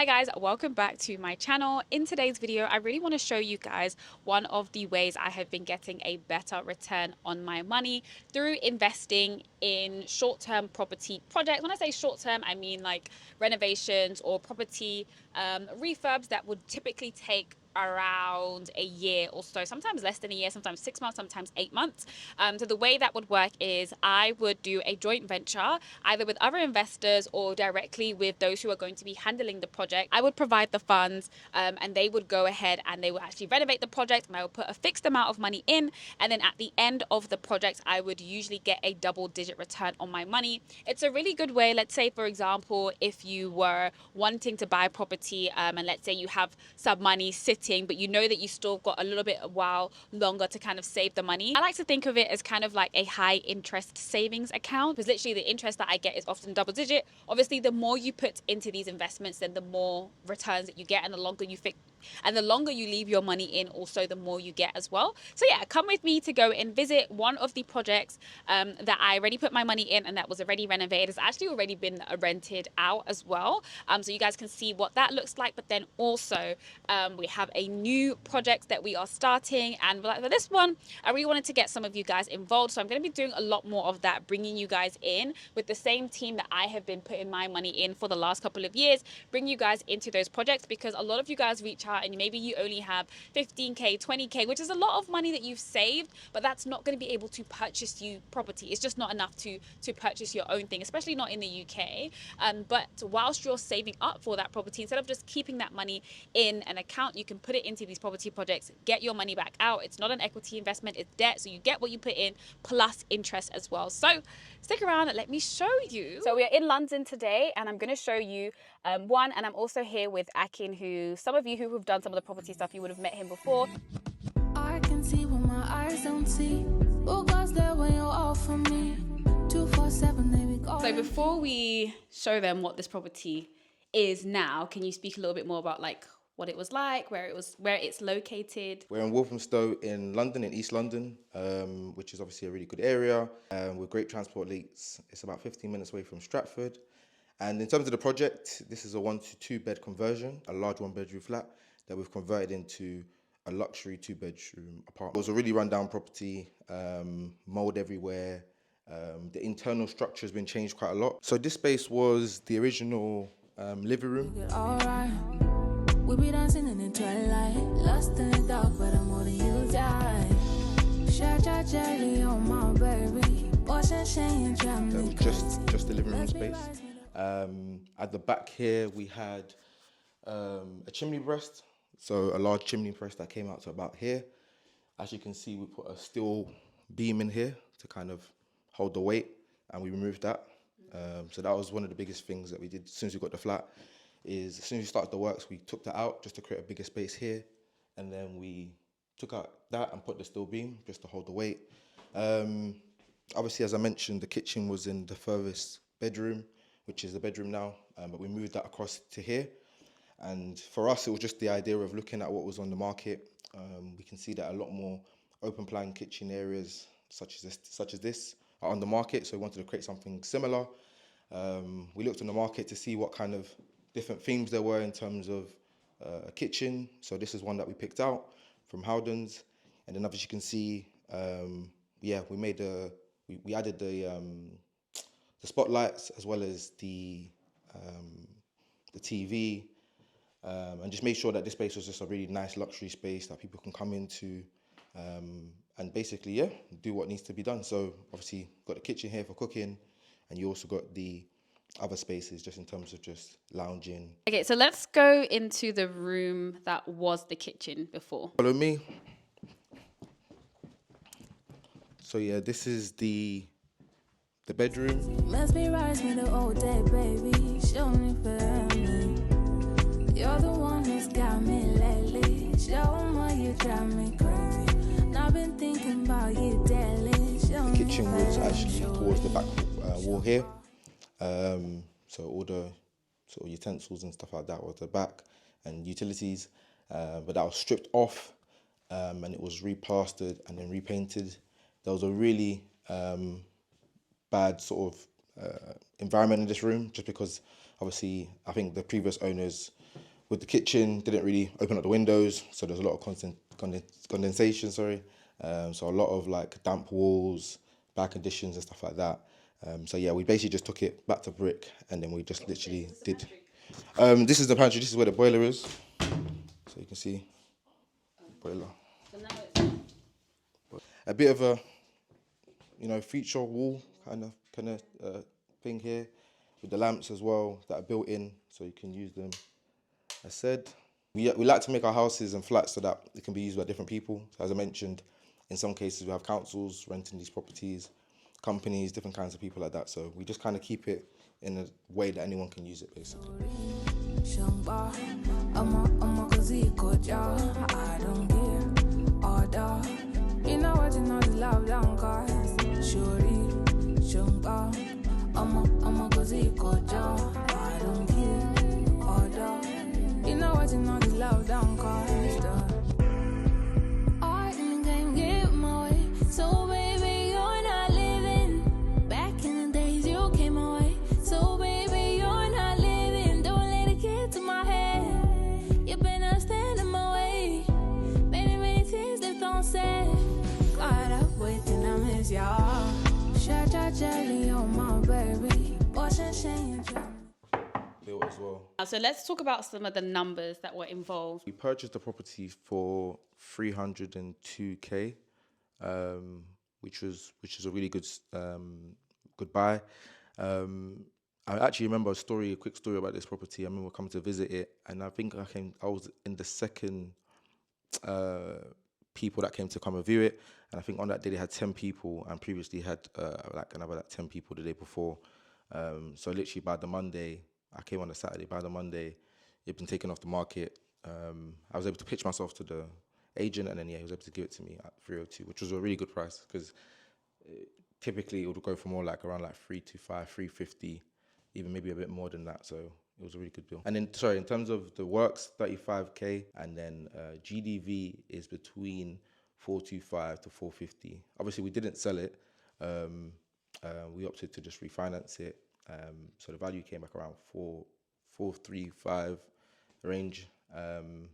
Hi guys, welcome back to my channel. In today's video, I really want to show you guys one of the ways I have been getting a better return on my money through investing in short-term property projects. When I say short-term, I mean like renovations or property refurbs that would typically take around a year or so, sometimes less than a year, sometimes 6 months, sometimes 8 months. So the way that would work is I would do a joint venture either with other investors or directly with those who are going to be handling the project. I would provide the funds and they would go ahead and they would actually renovate the project, and I would put a fixed amount of money in, and then at the end of the project I would usually get a double-digit return on my money. It's a really good way. Let's say, for example, if you were wanting to buy property and let's say you have some money sitting, but you know that you still got a little bit a while longer to kind of save the money. I like to think of it as kind of like a high interest savings account, because literally the interest that I get is often double digit. Obviously, the more you put into these investments, then the more returns that you get, and the longer you leave your money in, also the more you get as well. So yeah, come with me to go and visit one of the projects that I already put my money in and that was already renovated. It's actually already been rented out as well, so you guys can see what that looks like. But then also we have a new project that we are starting, and for this one I really wanted to get some of you guys involved, so I'm going to be doing a lot more of that, bringing you guys in with the same team that I have been putting my money in for the last couple of years, bring you guys into those projects, because a lot of you guys reach out and maybe you only have 15k, 20k, which is a lot of money that you've saved, but that's not going to be able to purchase you property. It's just not enough to purchase your own thing, especially not in the UK. But whilst you're saving up for that property, instead of just keeping that money in an account, you can put it into these property projects, get your money back out. It's not an equity investment, it's debt, so you get what you put in plus interest as well. So stick around and let me show you. So we are in London today, and I'm going to show you one, and I'm also here with Akin, who some of you who have done some of the property stuff, you would have met him before. I can see what my eyes don't see. Who goes there when you're off from me? 247, they be calling. So before we show them what this property is now, can you speak a little bit more about like what it was like, where it's located? We're in Walthamstow in London, in East London, which is obviously a really good area with great transport links. It's about 15 minutes away from Stratford. And in terms of the project, this is a 1 to 2 bed conversion, a large 1-bedroom flat that we've converted into a luxury 2-bedroom apartment. It was a really rundown property, mold everywhere. The internal structure has been changed quite a lot. So this space was the original living room. Alright, we be dancing in the twilight, lost in the dark, but I'm holding you tight. Shut your jelly on my baby. Just the living room space. At the back here, we had a chimney breast, so a large chimney breast that came out to about here. As you can see, we put a steel beam in here to kind of hold the weight, and we removed that. So that was one of the biggest things that we did as soon as we got the flat. Is as soon as we started the works, we took that out just to create a bigger space here, and then we took out that and put the steel beam just to hold the weight. Obviously, as I mentioned, the kitchen was in the furthest bedroom, which is the bedroom now, but we moved that across to here. And for us, it was just the idea of looking at what was on the market. We can see that a lot more open plan kitchen areas such as this are on the market, so we wanted to create something similar. We looked on the market to see what kind of different themes there were in terms of a kitchen. So this is one that we picked out from Howdens. And then as you can see, we made we added the spotlights as well as the TV, and just made sure that this space was just a really nice luxury space that people can come into and basically, do what needs to be done. So obviously got the kitchen here for cooking, and you also got the other spaces just in terms of just lounging. Okay, so let's go into the room that was the kitchen before. Follow me. So yeah, this is the bedroom. Mesmerize me the whole day, baby. Show me family. You're the one who's got me lately. Show me why you drive me crazy. And I've been thinking about you daily. The kitchen was actually towards the back wall here. So all the sort of utensils and stuff like that was the back, and utilities, but that was stripped off, and it was replastered and then repainted. There was a really bad sort of environment in this room, just because obviously I think the previous owners with the kitchen, didn't really open up the windows, so there's a lot of condensation, sorry. So a lot of like damp walls, bad conditions and stuff like that. So yeah, we basically just took it back to brick, and then we just literally did. This is the pantry. This is where the boiler is. So you can see boiler. A bit of a, feature wall kind of thing here, with the lamps as well that are built in, so you can use them. I said we like to make our houses and flats so that it can be used by different people. So as I mentioned, in some cases we have councils renting these properties, companies, different kinds of people like that. So we just kind of keep it in a way that anyone can use it, basically. Art in the game, get my way. So baby, you're not living. Back in the days, you came my way. So baby, you're not living. Don't let it get to my head. You better stand in my way. Many tears left unsaid. Caught up waiting, I miss y'all. Shut your jelly on my baby. Wash and shame. Built as well. So let's talk about some of the numbers that were involved. We purchased the property for 302k, which is a really good buy. I actually remember a quick story about this property. I remember coming to visit it, and I think I was in the second people that came to come and view it, and I think on that day they had 10 people, and previously had another 10 people the day before. So literally by the Monday, I came on a Saturday. By the Monday, it'd been taken off the market. I was able to pitch myself to the agent, and then he was able to give it to me at 302, which was a really good price, because typically it would go for more like around like 325, 350, even maybe a bit more than that. So it was a really good deal. And then, sorry, in terms of the works, 35k, and then GDV is between 425 to 450. Obviously, we didn't sell it. We opted to just refinance it. So the value came back around 435 range, and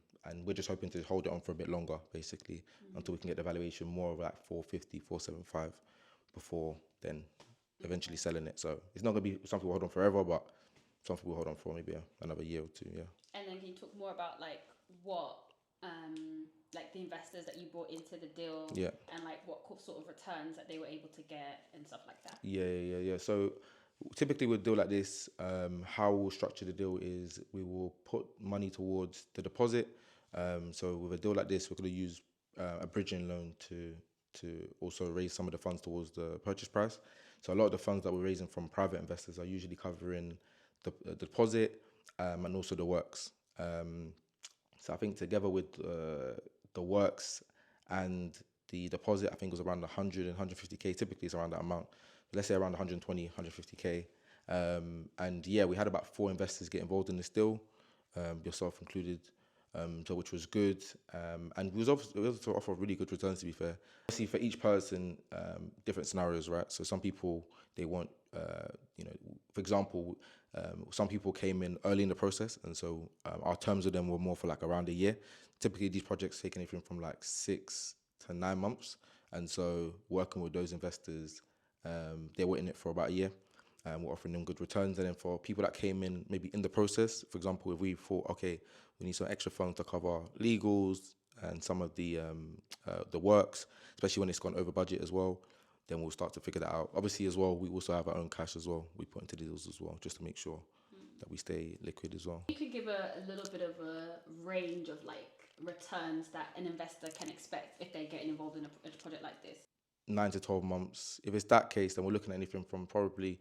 we're just hoping to hold it on for a bit longer, basically, until we can get the valuation more of like 450, 475 before then eventually selling it. So it's not going to be something we'll hold on forever, but something we'll hold on for maybe another year or two, yeah. And then can you talk more about like what, like the investors that you brought into the deal, Yeah, and like what sort of returns that they were able to get and stuff like that? Yeah. So typically with a deal like this, how we'll structure the deal is we will put money towards the deposit. So with a deal like this, we're going to use a bridging loan to also raise some of the funds towards the purchase price. So a lot of the funds that we're raising from private investors are usually covering the deposit and also the works. So I think together with the works and the deposit, I think it was around 100 and 150k. Typically it's around that amount. Let's say around 120, 150k. And yeah, we had about 4 investors get involved in this deal, yourself included, so which was good. And we was able to offer really good returns, to be fair. See, for each person, different scenarios, right? So some people, they want, for example, some people came in early in the process, and so our terms with them were more for like around a year. Typically, these projects take anything from like 6 to 9 months. And so working with those investors, they were in it for about a year, and we're offering them good returns. And then for people that came in maybe in the process, for example, if we thought, okay, we need some extra funds to cover legals and some of the works, especially when it's gone over budget as well, then we'll start to figure that out. Obviously as well, we also have our own cash as well. We put into deals as well, just to make sure that we stay liquid as well. You could give a little bit of a range of like returns that an investor can expect if they're getting involved in a project like this. 9 to 12 months. If it's that case, then we're looking at anything from probably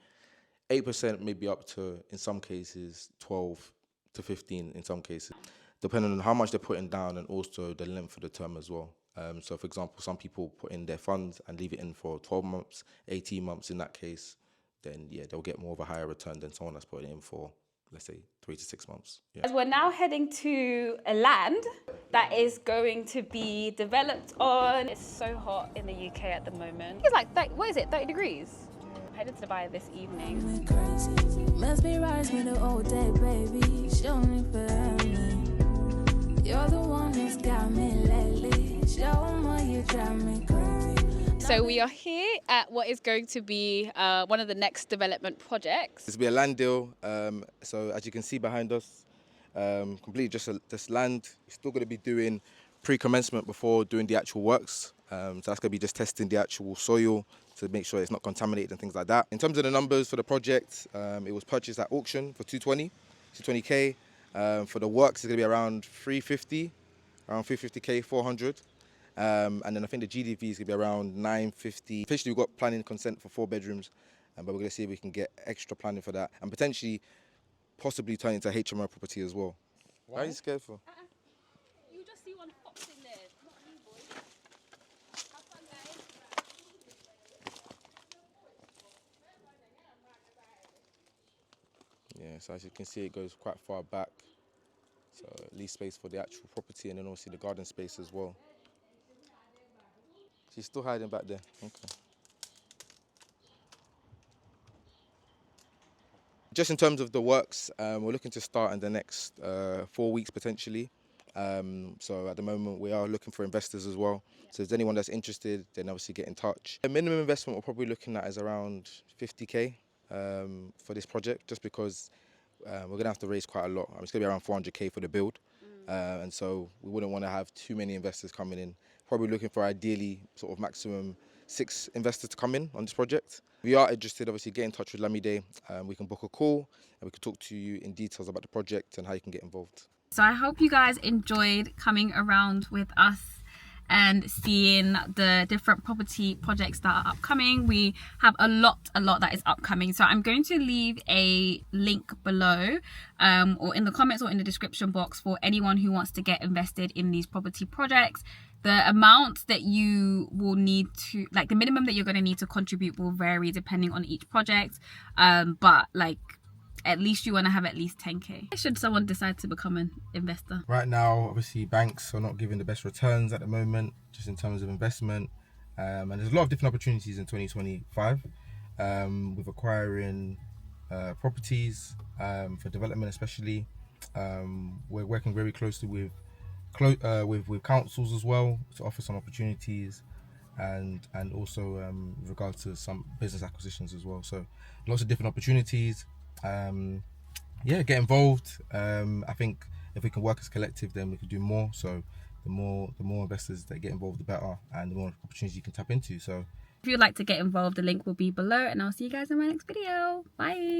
8%, maybe up to, in some cases, 12 to 15 in some cases, depending on how much they're putting down and also the length of the term as well. So, for example, some people put in their funds and leave it in for 12 months, 18 months. In that case, then, yeah, they'll get more of a higher return than someone that's putting it in for, let's say, 3 to 6 months. Yeah. As we're now heading to a land that is going to be developed on. It's so hot in the UK at the moment. It's like, 30 degrees? Headed to Dubai this evening. Must be right with the old day, baby. Show me for me. drive me crazy. So we are here at what is going to be one of the next development projects. This will be a land deal. So as you can see behind us, completely just land. We're still going to be doing pre-commencement before doing the actual works. So that's going to be just testing the actual soil to make sure it's not contaminated and things like that. In terms of the numbers for the project, it was purchased at auction for 220K. For the works, it's going to be around 350K, 400. And then I think the GDV is going to be around 950. Officially, we've got planning consent for 4 bedrooms, but we're going to see if we can get extra planning for that and potentially, possibly turn into a HMO property as well. Why are you scared for? You just see one fox in there. Not me, boy. Have fun, guys. Yeah, so as you can see, it goes quite far back. So at least space for the actual property and then obviously the garden space as well. She's still hiding back there. Okay. Just in terms of the works, we're looking to start in the next 4 weeks potentially. So at the moment we are looking for investors as well. So if there's anyone that's interested, then obviously get in touch. The minimum investment we're probably looking at is around 50K for this project, just because we're going to have to raise quite a lot. It's going to be around 400K for the build. And so we wouldn't want to have too many investors coming in. Probably looking for ideally sort of maximum 6 investors to come in on this project. We are interested, obviously get in touch with Lamide. We can book a call and we can talk to you in details about the project and how you can get involved. So I hope you guys enjoyed coming around with us and seeing the different property projects that are upcoming. We have a lot that is upcoming, so I'm going to leave a link below or in the comments or in the description box for anyone who wants to get invested in these property projects. The amount that you will need to, like the minimum that you're going to need to contribute will vary depending on each project, but like at least you want to have at least 10K should someone decide to become an investor. Right now, obviously banks are not giving the best returns at the moment, just in terms of investment. And there's a lot of different opportunities in 2025 with acquiring properties for development especially. We're working very closely with councils as well to offer some opportunities and also with regards to some business acquisitions as well. So lots of different opportunities. Yeah, get involved. I think if we can work as a collective, then we can do more. So the more investors that get involved, the better, and the more opportunities you can tap into. So if you'd like to get involved, the link will be below, and I'll see you guys in my next video. Bye.